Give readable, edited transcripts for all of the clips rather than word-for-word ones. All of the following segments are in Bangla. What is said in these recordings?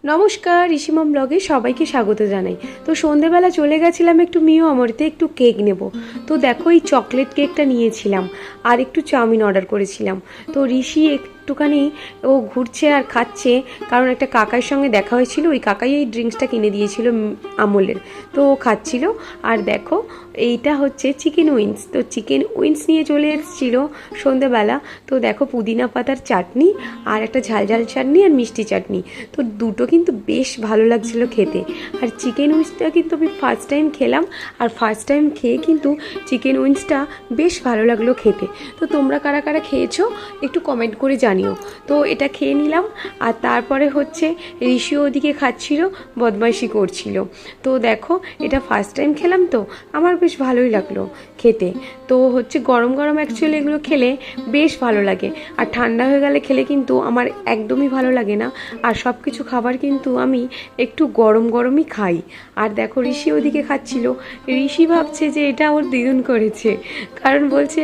নমস্কার, ঋষিমম ব্লগে সবাইকে স্বাগত জানাই। তো সন্ধেবেলা চলে গেছিলাম একটু মিও আমরিতে একটু কেক নেব। তো দেখো এই চকলেট কেকটা নিয়েছিলাম আর একটু চাউমিন অর্ডার করেছিলাম। তো ঋষি একটুখানি ও ঘুরছে আর খাচ্ছে, কারণ একটা কাকার সঙ্গে দেখা হয়েছিল, ওই কাকাই এই ড্রিঙ্কসটা কিনে দিয়েছিল আমুলের। তো ও খাচ্ছিল। আর দেখো এইটা হচ্ছে চিকেন উইংস। তো চিকেন উইংস নিয়ে চলে এসেছিলো সন্ধেবেলা। তো দেখো পুদিনা পাতার চাটনি আর একটা ঝালঝাল চাটনি আর মিষ্টি চাটনি। তো দুটো কিন্তু বেশ ভালো লাগছিলো খেতে। আর চিকেন উইংসটা কিন্তু আমি ফার্স্ট টাইম খেলাম, আর ফার্স্ট টাইম খেয়ে কিন্তু চিকেন উইংসটা বেশ ভালো লাগলো খেতে। তো তোমরা কারা কারা খেয়েছো একটু কমেন্ট করে জানিও। তো এটা খেয়ে নিলাম। আর তারপরে হচ্ছে ঋষিও ওদিকে খাচ্ছিল, বদমাইশি করছিল। তো দেখো এটা ফার্স্ট টাইম খেলাম, তো আমার বেশ ভালোই লাগলো খেতে। তো হচ্ছে গরম গরম অ্যাকচুয়ালি এগুলো খেলে বেশ ভালো লাগে, আর ঠান্ডা হয়ে গেলে খেলে কিন্তু আমার একদমই ভালো লাগে না। আর সব কিছু খাবার কিন্তু আমি একটু গরম গরমই খাই। আর দেখো ঋষি ওদিকে খাচ্ছিল। ঋষি ভাবছে যে এটা ওর দিদুন করেছে, কারণ বলছে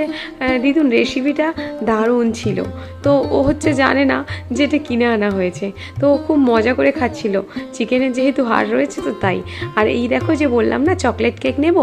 দিদুন রেসিপিটা দারুণ ছিল। তো ও হচ্ছে জানে না যে এটা কিনে আনা হয়েছে। তো ও খুব মজা করে খাচ্ছিল, চিকেনের যেহেতু হাড় রয়েছে তো তাই। আর এই দেখো যে বললাম না চকলেট কেক নেব,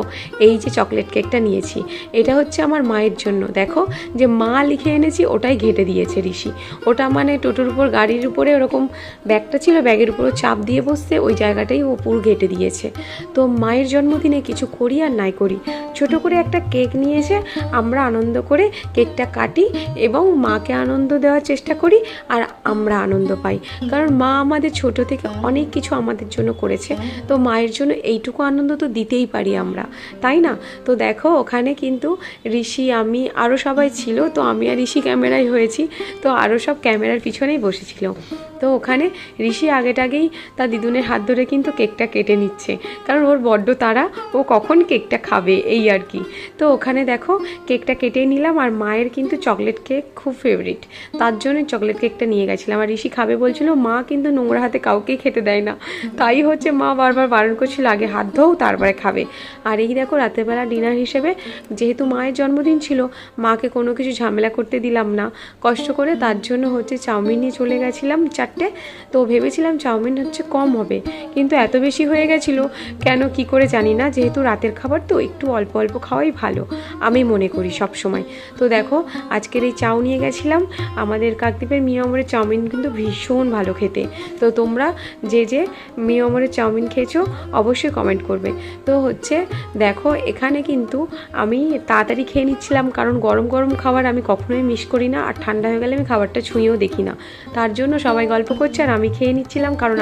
এই যে চকলেট কেকটা নিয়েছি, এটা হচ্ছে আমার মায়ের জন্য। দেখো যে মা লিখে এনেছি ওটাই ঘেঁটে দিয়েছে ঋষি। ওটা মানে টোটোর উপর গাড়ির উপরে ওরকম ব্যাগটা ছিল, ব্যাগের উপরও চাপ দিয়ে বসতে ওই জায়গাটাই ও পুরো ঘেঁটে দিয়েছে। তো মায়ের জন্মদিনে কিছু করি আর নাই করি, ছোট করে একটা কেক নিয়েছে, আমরা আনন্দ করে কেকটা কাটি এবং মাকে আনন্দ দেওয়ার চেষ্টা করি আর আমরা আনন্দ পাই। কারণ মা আমাদের ছোট থেকে অনেক কিছু আমাদের জন্য করেছে, তো মায়ের জন্য এইটুকু আনন্দ তো দিতেই পারি আমরা, তাই না? তো দেখো ওখানে কিন্তু ঋষি, আমি আরও সবাই ছিল। তো আমি আর ঋষি ক্যামেরায় হয়েছি, তো আরও সব ক্যামেরার পিছনেই বসেছিল। তো ওখানে ঋষি আগেটাগেই তার দিদুনের হাত ধরে কিন্তু কেকটা কেটে নিচ্ছে, কারণ ওর বড্ড তাড়া, ও কখন কেকটা খাবে এই আর কি। তো ওখানে দেখো কেকটা কেটে নিলাম। আর মায়ের কিন্তু চকলেট কেক খুব ফেভারিট, তার জন্য চকলেট কেকটা নিয়ে গেছিলাম। আর ঋষি খাবে বলছিল, মা কিন্তু নোংরা হাতে কাউকেই খেতে দেয় না, তাই হচ্ছে মা বারবার বারণ করছিল আগে হাত ধোও তারপরে খাবে। আর এই দেখো রাতেরবেলা ডিনার হিসেবে, যেহেতু মায়ের জন্মদিন ছিল, মাকে কোনো কিছু ঝামেলা করতে দিলাম না কষ্ট করে, তার জন্য হচ্ছে চাউমিন নিয়ে চলে গেছিলাম 4টে। তো ভেবেছিলাম চাউমিন হচ্ছে কম হবে, কিন্তু এত বেশি হয়ে গেছিলো কেন কি করে জানি না। যেহেতু রাতের খাবার তো একটু অল্প অল্প খাওয়াই ভালো, আমি মনে করি সব সময়। তো দেখো আজকের এই চাউ নিয়ে গেছিলাম। আমাদের কাকদ্বীপের মিও আমরের চাউমিন কিন্তু ভীষণ ভালো খেতে। তো তোমরা যে যে মিও আমরের চাউমিন খেয়েছো অবশ্যই কমেন্ট করবে। তো হচ্ছে দেখো এখানে কিন্তু আমি তাড়াতাড়ি খেয়ে নিচ্ছিলাম, কারণ গরম গরম খাবার আমি কখনোই মিস করি না, আর ঠান্ডা হয়ে গেলে আমি খাবারটা ছুঁয়েও দেখি না। তার জন্য সবাই গল্প করছে আর আমি খেয়ে নিচ্ছিলাম, কারণ